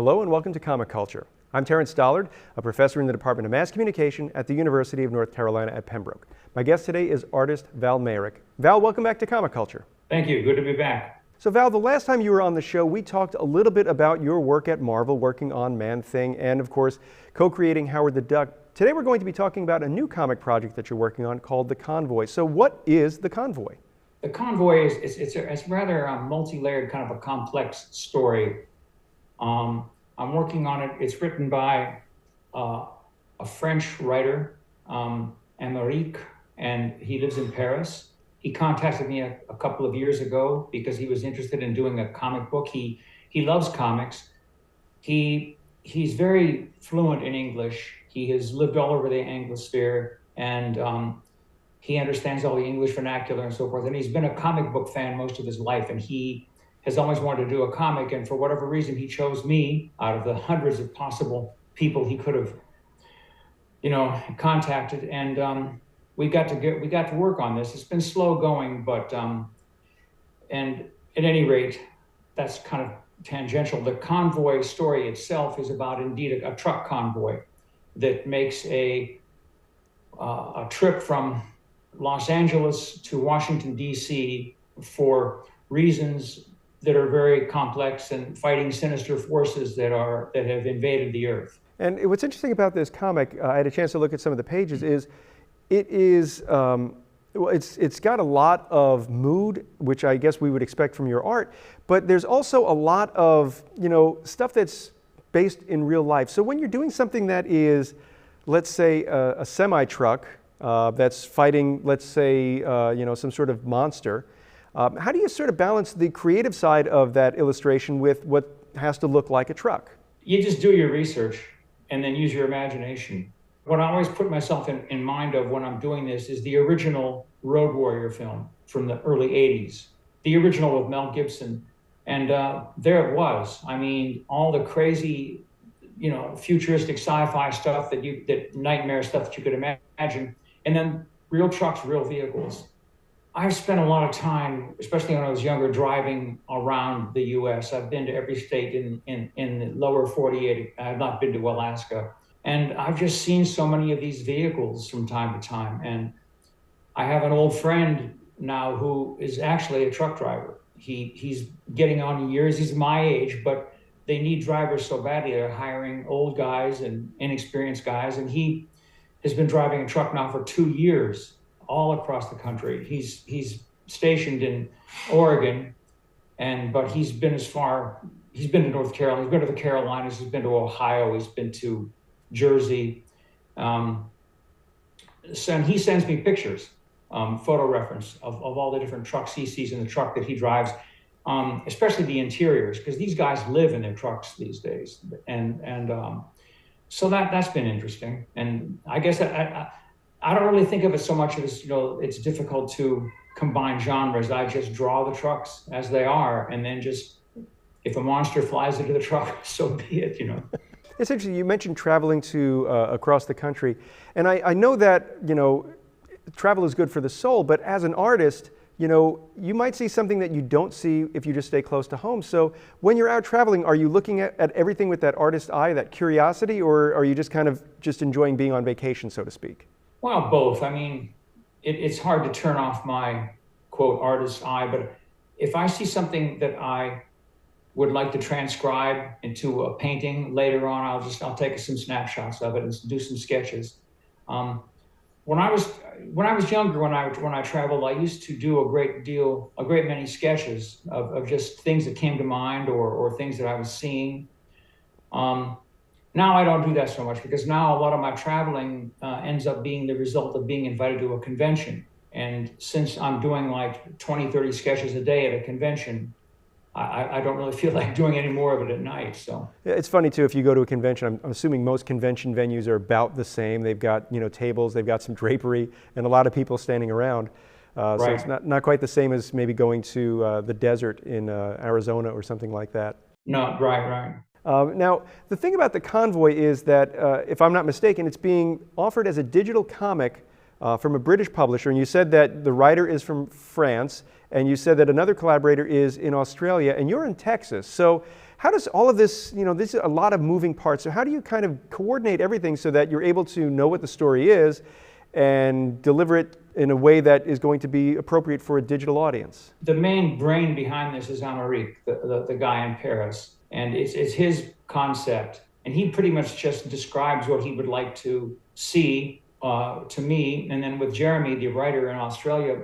Hello and welcome to Comic Culture. I'm Terrence Dollard, a professor in the Department of Mass Communication at the University of North Carolina at Pembroke. My guest today is artist Val Mayerik. Val, welcome back to Comic Culture. Thank you. Good to be back. So Val, the last time you were on the show, we talked a little bit about your work at Marvel, working on Man-Thing, and of course, co-creating Howard the Duck. Today we're going to be talking about a new comic project that you're working on called The Convoy. So what is The Convoy? The Convoy is rather a multi-layered, kind of a complex story. I'm working on it. It's written by a French writer, Val Mayerik, and he lives in Paris. He contacted me a couple of years ago because he was interested in doing a comic book. He loves comics. He's very fluent in English. He has lived all over the Anglosphere, and he understands all the English vernacular and so forth. And he's been a comic book fan most of his life, and he has always wanted to do a comic. And for whatever reason, he chose me out of the hundreds of possible people he could have, contacted. And we got to work on this. It's been slow going, but and at any rate, that's kind of tangential. The Convoy story itself is about indeed a truck convoy that makes a trip from Los Angeles to Washington, D.C. for reasons that are very complex and fighting sinister forces that have invaded the earth. And what's interesting about this comic, I had a chance to look at some of the pages, is it's got a lot of mood, which I guess we would expect from your art, but there's also a lot of, stuff that's based in real life. So when you're doing something that is, let's say, a semi-truck that's fighting, let's say, some sort of monster, how do you sort of balance the creative side of that illustration with what has to look like a truck? You just do your research and then use your imagination. What I always put myself in mind of when I'm doing this is the original Road Warrior film from the early 80s, the original of Mel Gibson. And there it was. I mean, all the crazy, futuristic sci-fi stuff that nightmare stuff that you could imagine. And then real trucks, real vehicles. I've spent a lot of time, especially when I was younger, driving around the U.S. I've been to every state in the lower 48. I've not been to Alaska. And I've just seen so many of these vehicles from time to time. And I have an old friend now who is actually a truck driver. He's getting on in years. He's my age, but they need drivers so badly. They're hiring old guys and inexperienced guys. And he has been driving a truck now for 2 years, all across the country. He's stationed in Oregon, but he's been to North Carolina, he's been to the Carolinas, he's been to Ohio, he's been to Jersey. And he sends me pictures, photo reference of all the different trucks he sees in the truck that he drives, especially the interiors, because these guys live in their trucks these days. So that's been interesting. And I guess I don't really think of it so much as, it's difficult to combine genres. I just draw the trucks as they are, and then just, if a monster flies into the truck, so be it, It's interesting. You mentioned traveling to across the country, and I know that travel is good for the soul. But as an artist, you might see something that you don't see if you just stay close to home. So when you're out traveling, are you looking at everything with that artist eye, that curiosity, or are you just kind of just enjoying being on vacation, so to speak? Well, both. I mean, it's hard to turn off my quote artist's eye, but if I see something that I would like to transcribe into a painting later on, I'll take some snapshots of it and do some sketches. When I was younger, when I traveled, I used to do a great many sketches of just things that came to mind or things that I was seeing. Now I don't do that so much because now a lot of my traveling ends up being the result of being invited to a convention. And since I'm doing like 20, 30 sketches a day at a convention, I don't really feel like doing any more of it at night. So yeah, it's funny too, if you go to a convention, I'm assuming most convention venues are about the same. They've got tables, they've got some drapery, and a lot of people standing around. Right. So it's not quite the same as maybe going to the desert in Arizona or something like that. No, right. Now, the thing about The Convoy is that, if I'm not mistaken, it's being offered as a digital comic from a British publisher, and you said that the writer is from France, and you said that another collaborator is in Australia, and you're in Texas. So how does all of this, this is a lot of moving parts, so how do you kind of coordinate everything so that you're able to know what the story is and deliver it in a way that is going to be appropriate for a digital audience? The main brain behind this is Val Mayerik, the guy in Paris, and it's his concept, and he pretty much just describes what he would like to see to me. And then with Jeremy, the writer in Australia,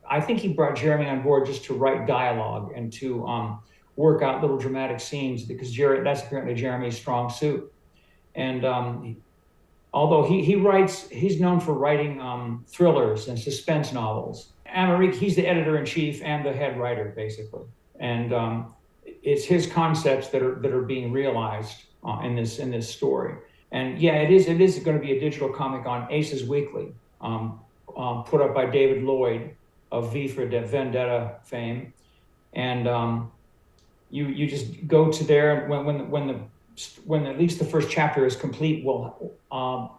I think he brought Jeremy on board just to write dialogue and to work out little dramatic scenes, because that's apparently Jeremy's strong suit. And although he's known for writing thrillers and suspense novels. Mayerik, he's the editor-in-chief and the head writer, basically. And it's his concepts that are being realized in this story. And yeah, it is going to be a digital comic on Aces Weekly, put up by David Lloyd of V for Vendetta fame. And you just go to there, and when at least the first chapter is complete, we'll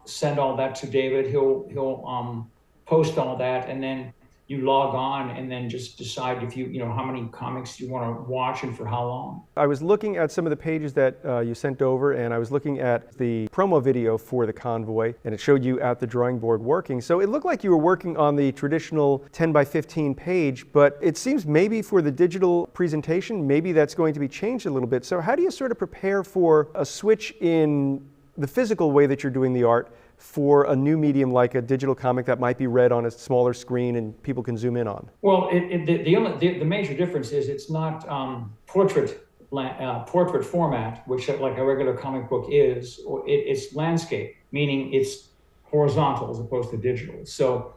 send all that to David. He'll post all that, and then you log on and then just decide if how many comics you want to watch and for how long. I was looking at some of the pages that you sent over, and I was looking at the promo video for the Convoy, and it showed you at the drawing board working. So it looked like you were working on the traditional 10 by 15 page, but it seems maybe for the digital presentation, maybe that's going to be changed a little bit. So how do you sort of prepare for a switch in the physical way that you're doing the art for a new medium like a digital comic that might be read on a smaller screen and people can zoom in on? Well, the major difference is it's not portrait format, which like a regular comic book is, or it's landscape, meaning it's horizontal as opposed to digital. So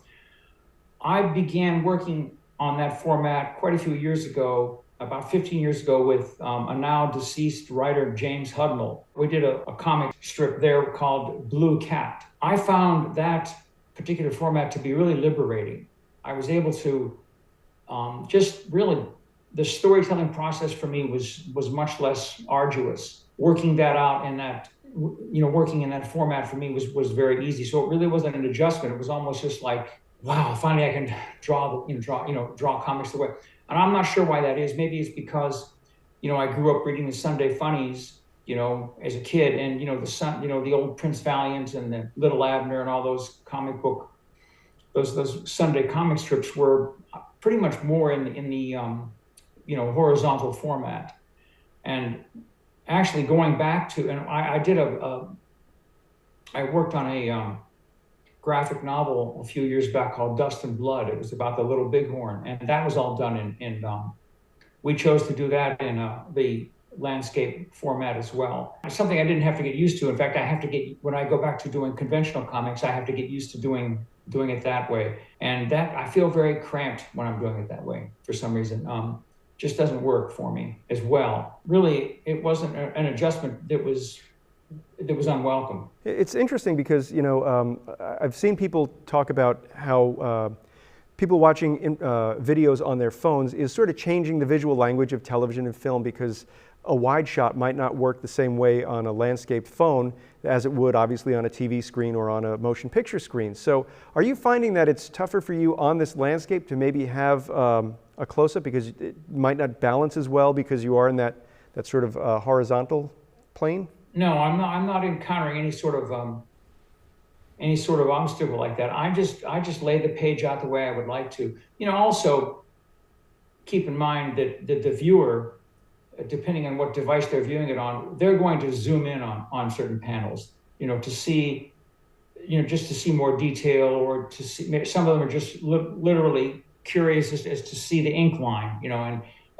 I began working on that format quite a few years ago, about 15 years ago, with a now deceased writer, James Hudnall. We did a comic strip there called Blue Cat. I found that particular format to be really liberating. I was able to just really, the storytelling process for me was much less arduous. Working that out in that, working in that format for me was very easy. So it really wasn't an adjustment. It was almost just like, wow, finally I can draw comics the way. And I'm not sure why that is. Maybe it's because, I grew up reading the Sunday funnies, as a kid, and the old Prince Valiant and the Little Abner and all those comic book, those Sunday comic strips were pretty much more in the horizontal format. And actually going back to, and I worked on a graphic novel a few years back called Dust and Blood. It was about the Little Bighorn, and that was all done in we chose to do that in the landscape format as well. It's something I didn't have to get used to. In fact, when I go back to doing conventional comics, I have to get used to doing it that way. And that, I feel very cramped when I'm doing it that way for some reason. Just doesn't work for me as well. Really, it wasn't an adjustment that was unwelcome. It's interesting because, I've seen people talk about how people watching videos on their phones is sort of changing the visual language of television and film, because a wide shot might not work the same way on a landscaped phone as it would obviously on a TV screen or on a motion picture screen. So are you finding that it's tougher for you on this landscape to maybe have a close-up because it might not balance as well because you are in that sort of horizontal plane? No, I'm not encountering any sort of obstacle like that. I just lay the page out the way I would like to. Also keep in mind that the viewer, depending on what device they're viewing it on, they're going to zoom in on certain panels, to see, just to see more detail, or to see, some of them are just literally curious as to see the ink line,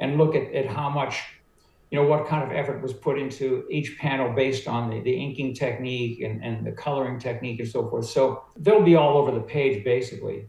and look at how much, what kind of effort was put into each panel based on the inking technique and the coloring technique and so forth. So they'll be all over the page basically,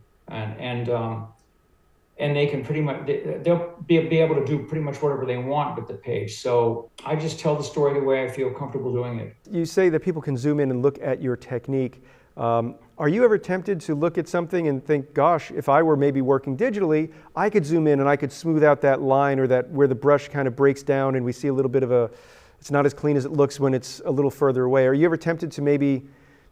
and they can pretty much, they'll be able to do pretty much whatever they want with the page. So I just tell the story the way I feel comfortable doing it. You say that people can zoom in and look at your technique. Are you ever tempted to look at something and think, gosh, if I were maybe working digitally, I could zoom in and I could smooth out that line, or that where the brush kind of breaks down and we see a little bit of it's not as clean as it looks when it's a little further away. Are you ever tempted to maybe,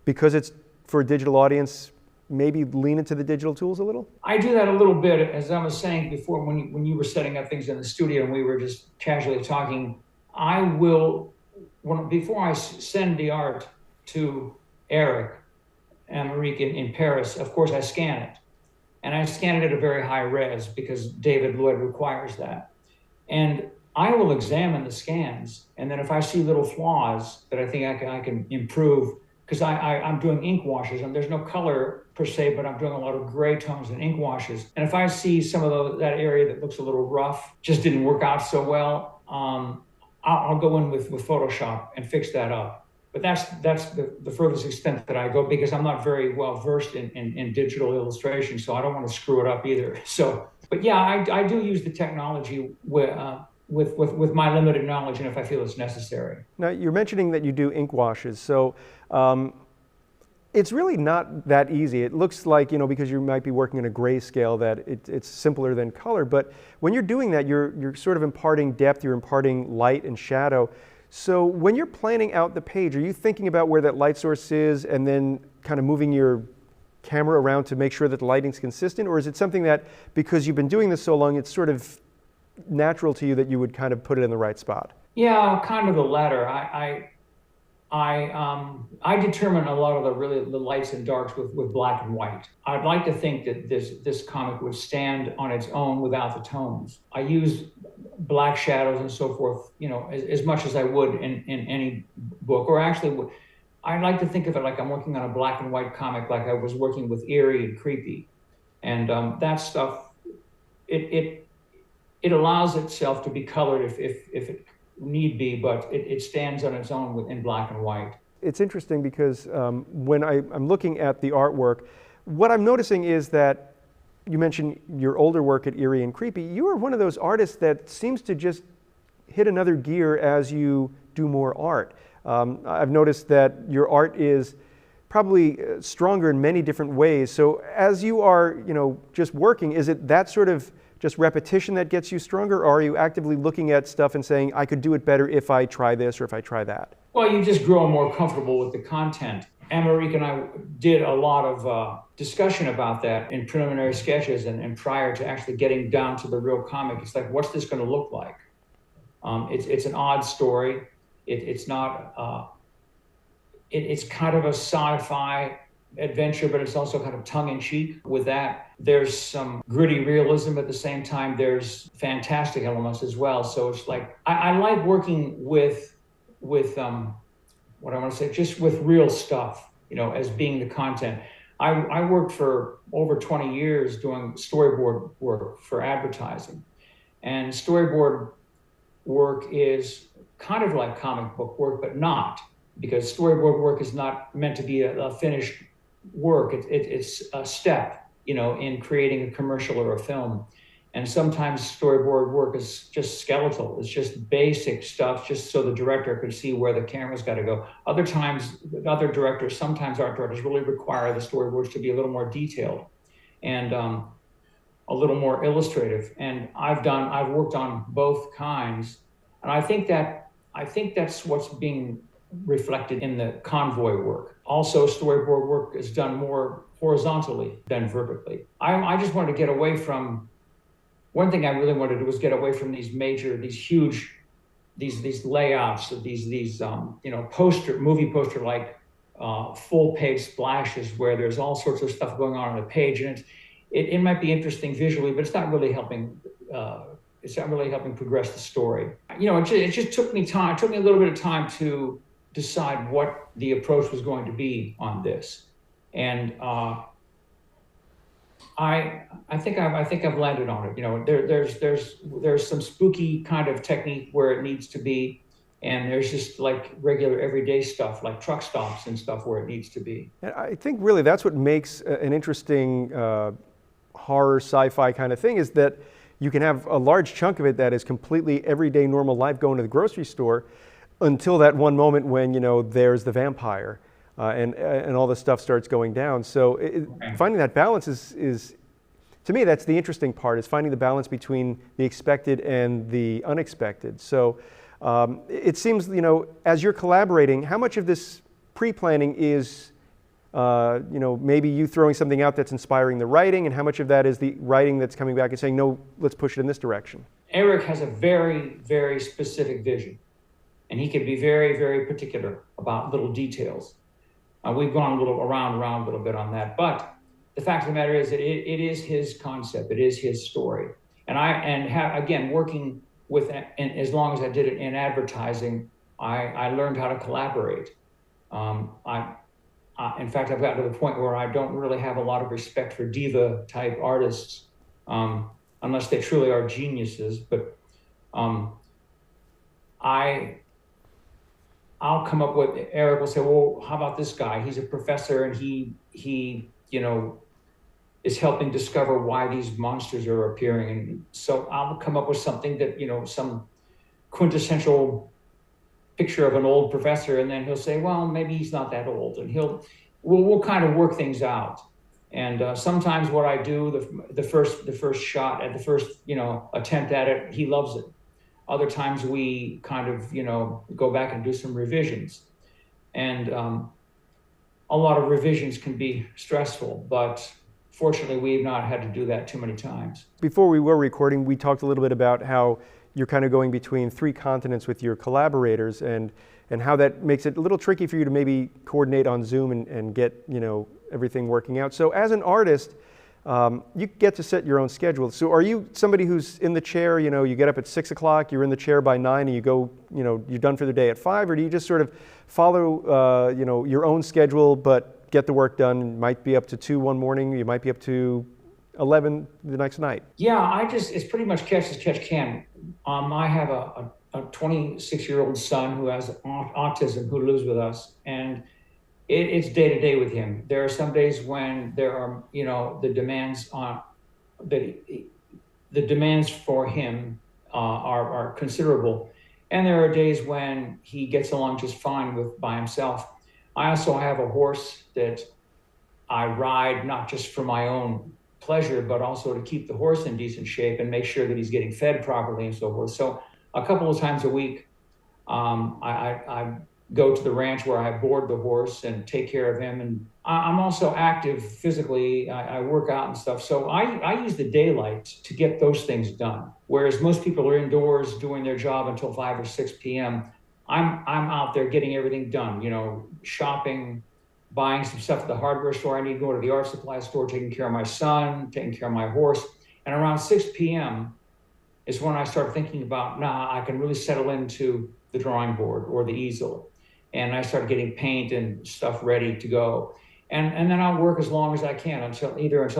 because it's for a digital audience, maybe lean into the digital tools a little? I do that a little bit, as I was saying before, when you were setting up things in the studio and we were just casually talking. I will, before I send the art to Eric and Mayerik in Paris, of course I scan it. And I scan it at a very high res because David Lloyd requires that. And I will examine the scans, and then if I see little flaws that I think I can improve, because I'm doing ink washes, and there's no color per se, but I'm doing a lot of gray tones and ink washes. And if I see some of that area that looks a little rough, just didn't work out so well, I'll go in with Photoshop and fix that up. But that's the furthest extent that I go, because I'm not very well versed in digital illustration, so I don't want to screw it up either. So, but yeah, I do use the technology with my limited knowledge, and if I feel it's necessary. Now, you're mentioning that you do ink washes, so it's really not that easy. It looks like, because you might be working in a grayscale, that it's simpler than color, but when you're doing that, you're sort of imparting depth, you're imparting light and shadow. So when you're planning out the page, are you thinking about where that light source is and then kind of moving your camera around to make sure that the lighting's consistent? Or is it something that, because you've been doing this so long, it's sort of natural to you that you would kind of put it in the right spot? Yeah, kind of the latter. I determine a lot of the lights and darks with black and white. I'd like to think that this comic would stand on its own without the tones. I use black shadows and so forth, as much as I would in any book, or actually I like to think of it like I'm working on a black and white comic, like I was working with Eerie and Creepy. And that stuff, it allows itself to be colored if it need be, but it stands on its own in black and white. It's interesting because when I'm looking at the artwork, what I'm noticing is that you mentioned your older work at Eerie and Creepy. You are one of those artists that seems to just hit another gear as you do more art. I've noticed that your art is probably stronger in many different ways. So as you are, just working, is it that sort of just repetition that gets you stronger, or are you actively looking at stuff and saying, I could do it better if I try this or if I try that? Well, you just grow more comfortable with the content. Mayerik and I did a lot of discussion about that in preliminary sketches and prior to actually getting down to the real comic. It's like, what's this going to look like? It's an odd story. It's not, it's kind of a sci-fi adventure, but it's also kind of tongue-in-cheek with that. There's some gritty realism at the same time. There's fantastic elements as well. So it's like, I like working with what I want to say, just with real stuff, as being the content. I worked for over 20 years doing storyboard work for advertising. And storyboard work is kind of like comic book work, but not, because storyboard work is not meant to be a finished work. It's a step, in creating a commercial or a film. And sometimes storyboard work is just skeletal. It's just basic stuff, just so the director can see where the camera's got to go. Other times, sometimes art directors really require the storyboards to be a little more detailed and a little more illustrative. And I've worked on both kinds. And I think that's what's being reflected in the Convoy work. Also, storyboard work is done more horizontally than vertically. I just wanted to get away from, one thing I really wanted to do was get away from these huge layouts of these movie poster like full page splashes where there's all sorts of stuff going on the page, and it might be interesting visually, but it's not really helping. It's not really helping progress the story. It just took me time. It took me a little bit of time to decide what the approach was going to be on this, and I think I've landed on it. There's some spooky kind of technique where it needs to be, and there's just like regular everyday stuff like truck stops and stuff where it needs to be. And I think really that's what makes an interesting horror sci-fi kind of thing, is that you can have a large chunk of it that is completely everyday normal life, going to the grocery store, until that one moment when there's the vampire and all the stuff starts going down. So finding that balance is, to me, that's the interesting part, is finding the balance between the expected and the unexpected. So it seems, as you're collaborating, how much of this pre-planning is maybe you throwing something out that's inspiring the writing, and how much of that is the writing that's coming back and saying, no, let's push it in this direction? Eric has a very, very specific vision, and he can be very, very particular about little details. We've gone a little around a little bit on that, but the fact of the matter is that it is his concept, it is his story. Again, working with, and as long as I did it in advertising, I learned how to collaborate. In fact, I've gotten to the point where I don't really have a lot of respect for diva type artists, unless they truly are geniuses. But I'll come up with, Eric will say, well, how about this guy? He's a professor, and he is helping discover why these monsters are appearing. And so I'll come up with something that, some quintessential picture of an old professor, and then he'll say, well, maybe he's not that old, and we'll kind of work things out. And sometimes what I do, the first shot at the first attempt at it, he loves it. Other times we kind of go back and do some revisions, and a lot of revisions can be stressful, but fortunately we've not had to do that too many times. Before we were recording, we talked a little bit about how you're kind of going between 3 continents with your collaborators, and how that makes it a little tricky for you to maybe coordinate on Zoom and get everything working out. So as an artist, you get to set your own schedule. So are you somebody who's in the chair, you get up at 6 o'clock, you're in the chair by 9, and you go, you're done for the day at 5, or do you just sort of follow your own schedule but get the work done? It might be up to 2 one morning, you might be up to 11 the next night. Yeah, it's pretty much catch as catch can. I have a 26-year-old son who has autism, who lives with us, and it's day to day with him. There are some days when there are, the demands for him are considerable, and there are days when he gets along just fine by himself. I also have a horse that I ride not just for my own pleasure, but also to keep the horse in decent shape and make sure that he's getting fed properly and so forth. So a couple of times a week, I go to the ranch where I board the horse and take care of him. And I'm also active physically. I work out and stuff. So I use the daylight to get those things done. Whereas most people are indoors doing their job until 5 or 6 p.m. I'm out there getting everything done, shopping, buying some stuff at the hardware store. I need to go to the art supply store, taking care of my son, taking care of my horse. And around 6 p.m. is when I start thinking about, I can really settle into the drawing board or the easel. And I start getting paint and stuff ready to go. And then I'll work as long as I can until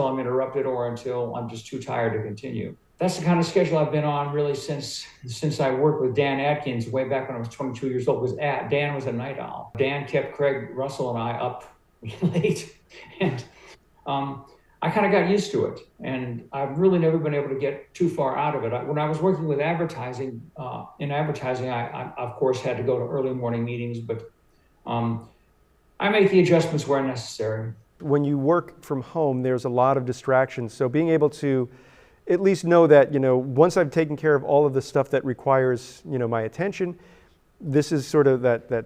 I'm interrupted or until I'm just too tired to continue. That's the kind of schedule I've been on really since I worked with Dan Atkins way back when I was 22 years old. Dan was a night owl. Dan kept Craig Russell and I up late. And I kind of got used to it. And I've really never been able to get too far out of it. When I was working with advertising, I of course had to go to early morning meetings, but I make the adjustments where necessary. When you work from home, there's a lot of distractions. So being able to at least know that, once I've taken care of all of the stuff that requires, my attention, this is sort of that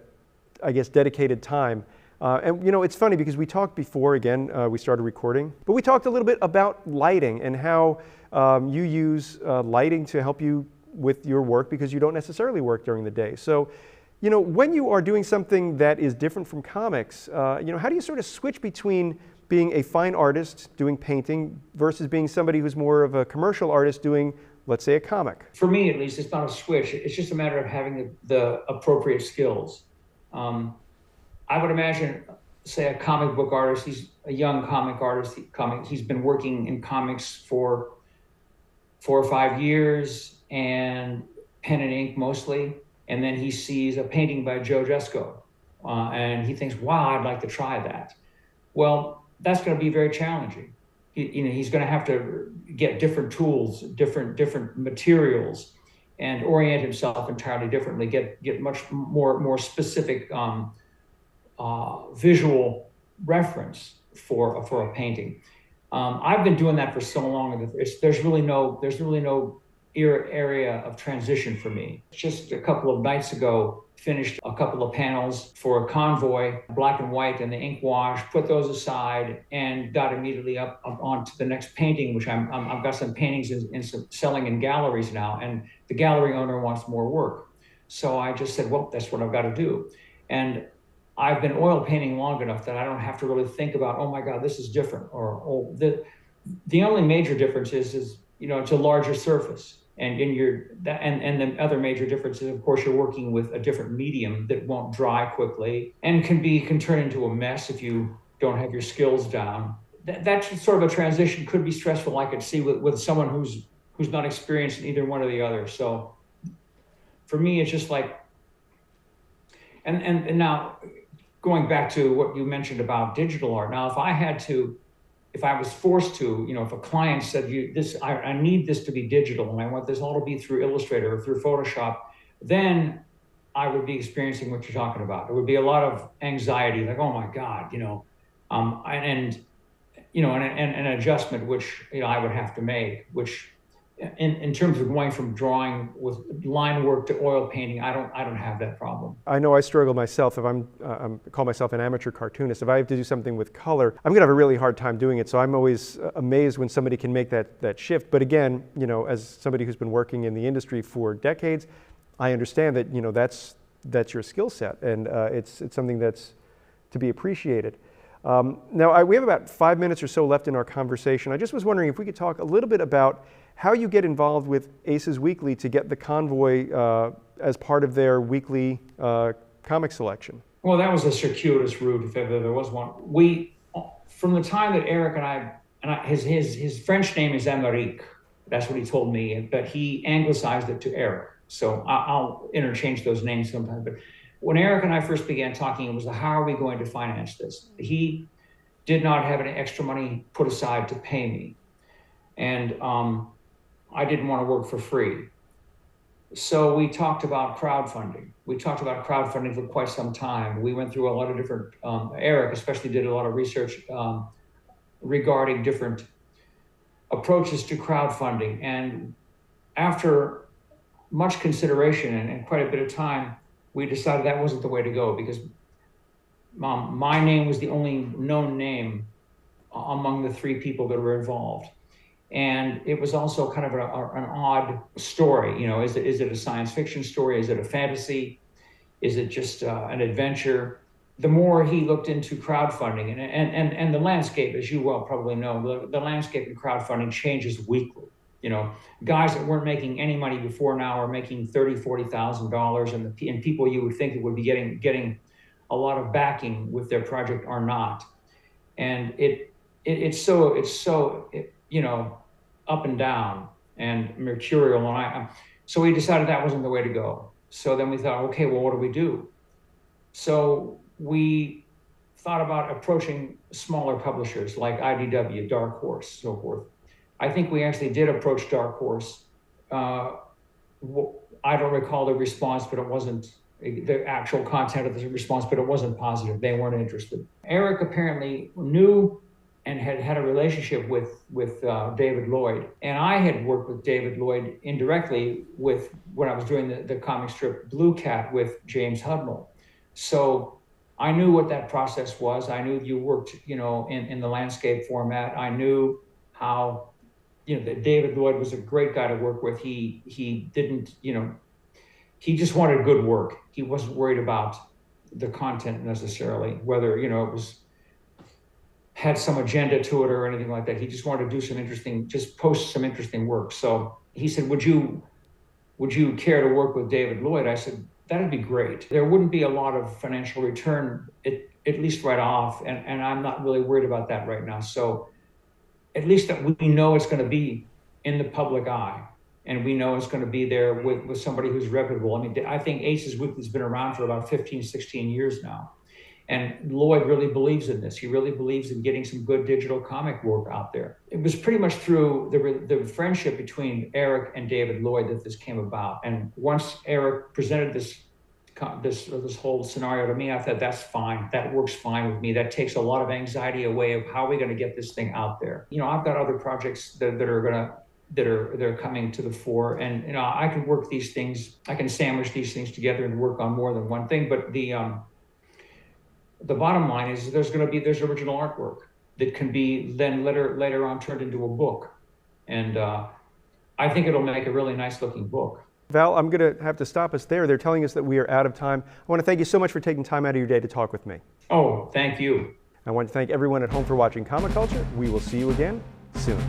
I guess, dedicated time. And it's funny because we talked before, we started recording, but we talked a little bit about lighting and how you use lighting to help you with your work because you don't necessarily work during the day. So, when you are doing something that is different from comics, how do you sort of switch between being a fine artist doing painting versus being somebody who's more of a commercial artist doing, let's say, a comic? For me, at least, it's not a switch. It's just a matter of having the appropriate skills. I would imagine, say, a comic book artist, he's a young comic artist, he's been working in comics for 4 or 5 years and pen and ink mostly. And then he sees a painting by Joe Jesko and he thinks, wow, I'd like to try that. Well, that's going to be very challenging. He's going to have to get different tools, different materials, and orient himself entirely differently, get much more specific visual reference for a painting. I've been doing that for so long. There's really no area of transition for me. Just a couple of nights ago, finished a couple of panels for a Convoy, black and white, and the ink wash, put those aside, and got immediately up onto the next painting, which I've got some paintings selling in galleries now, and the gallery owner wants more work. So I just said, well, that's what I've got to do. And I've been oil painting long enough that I don't have to really think about, oh my God, this is different, or oh, the only major difference is it's a larger surface. And the other major difference is, of course, you're working with a different medium that won't dry quickly and can turn into a mess if you don't have your skills down. That's sort of a transition, could be stressful, I could see, with someone who's not experienced in either one or the other. So for me, it's just like, and now going back to what you mentioned about digital art. Now, if I was forced to, if a client said, I need this to be digital and I want this all to be through Illustrator or through Photoshop, then I would be experiencing what you're talking about. It would be a lot of anxiety, like, oh my God, and an adjustment which I would have to make, which in terms of going from drawing with line work to oil painting, I don't have that problem. I know I struggle myself. If I call myself an amateur cartoonist, if I have to do something with color, I'm gonna have a really hard time doing it. So I'm always amazed when somebody can make that shift. But again, as somebody who's been working in the industry for decades, I understand that that's your skill set, and it's something that's to be appreciated. Now we have about 5 minutes or so left in our conversation. I just was wondering if we could talk a little bit about how you get involved with Aces Weekly to get the Convoy as part of their weekly comic selection. Well, that was a circuitous route, if ever there was one. From the time that Eric his French name is Mayerik, that's what he told me, but he anglicized it to Eric. So I'll interchange those names sometimes. But when Eric and I first began talking, it was how are we going to finance this? He did not have any extra money put aside to pay me. And I didn't want to work for free. So we talked about crowdfunding. We talked about crowdfunding for quite some time. We went through a lot of different, Eric especially did a lot of research regarding different approaches to crowdfunding. And after much consideration and quite a bit of time, we decided that wasn't the way to go, because my name was the only known name among the three people that were involved. And it was also kind of an odd story. Is it a science fiction story? Is it a fantasy? Is it just an adventure? The more he looked into crowdfunding and the landscape, as you well probably know, the landscape in crowdfunding changes weekly. Guys that weren't making any money before now are making $30,000, $40,000, and people you would think that would be getting a lot of backing with their project are not. And it's so up and down and mercurial. And so we decided that wasn't the way to go. So then we thought, okay, well, what do we do? So we thought about approaching smaller publishers like IDW, Dark Horse, so forth. I think we actually did approach Dark Horse. I don't recall the response, but it wasn't the actual content of the response, but it wasn't positive. They weren't interested. Eric apparently knew and had a relationship with David Lloyd. And I had worked with David Lloyd indirectly when I was doing the comic strip Blue Cat with James Hudnall. So I knew what that process was. I knew you worked, in the landscape format. I knew how, that David Lloyd was a great guy to work with. He didn't, he just wanted good work. He wasn't worried about the content necessarily, whether, it had some agenda to it or anything like that. He just wanted to do post some interesting work. So he said, would you care to work with David Lloyd? I said, that'd be great. There wouldn't be a lot of financial return, at least right off. And I'm not really worried about that right now. So at least that we know it's going to be in the public eye, and we know it's going to be there with somebody who's reputable. I mean, I think Aces Weekly's been around for about 15, 16 years now. And Lloyd really believes in this. He really believes in getting some good digital comic work out there. It was pretty much through the friendship between Eric and David Lloyd that this came about. And once Eric presented this whole scenario to me, I thought, that's fine. That works fine with me. That takes a lot of anxiety away of how are we going to get this thing out there. I've got other projects that are going to that are coming to the fore. And I can work these things, I can sandwich these things together and work on more than one thing. But the bottom line is there's original artwork that can be then later on turned into a book. And I think it'll make a really nice looking book. Val, I'm going to have to stop us there. They're telling us that we are out of time. I want to thank you so much for taking time out of your day to talk with me. Oh, thank you. I want to thank everyone at home for watching Comic Culture. We will see you again soon.